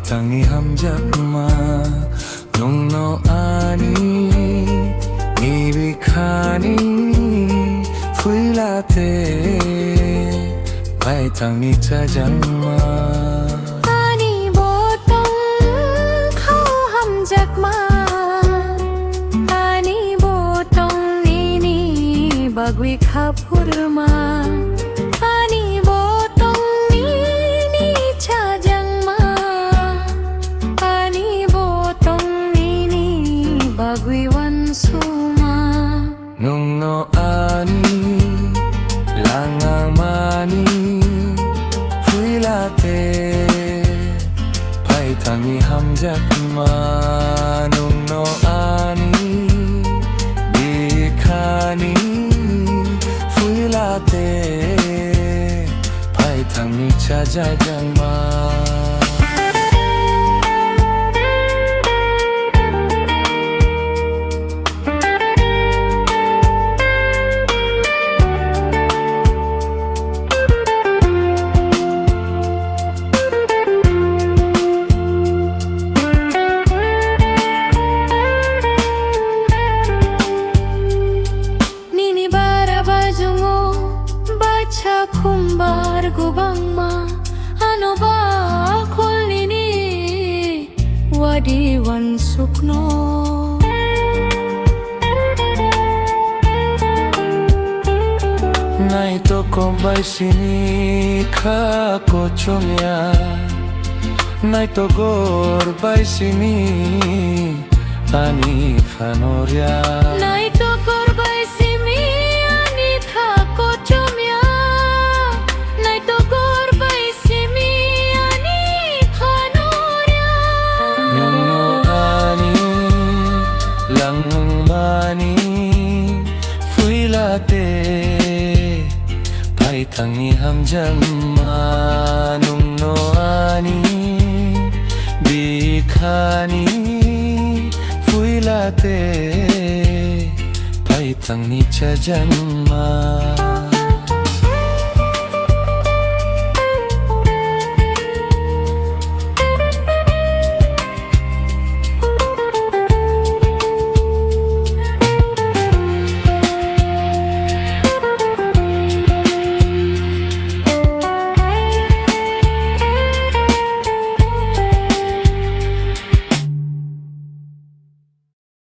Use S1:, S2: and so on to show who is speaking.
S1: tangi hamjakma nung no ani nibikani fuilate pai tangi chajangma
S2: ani botong khau hamjakma ani botong nini bagwi khapurma ani botong nini chajangma ani botong nini bagwi wansuma
S1: nung no ani langang mani fuilate pai tangi hamjakma nung no ani bikani fuilate pai tangi chajangma
S2: kumbar gubangma ano ba kulini wadi wan sukno
S1: nai to kombai sini kha ko chomya nai to gor bai sini ani khanoria
S2: nai to gor bai sini ani kha ko chomya nai to gor bai sini ani khanoria
S1: nung ani lang mani fuilate pai tangi hamjakma nung no ani bikani fuilate pai tangi chajangma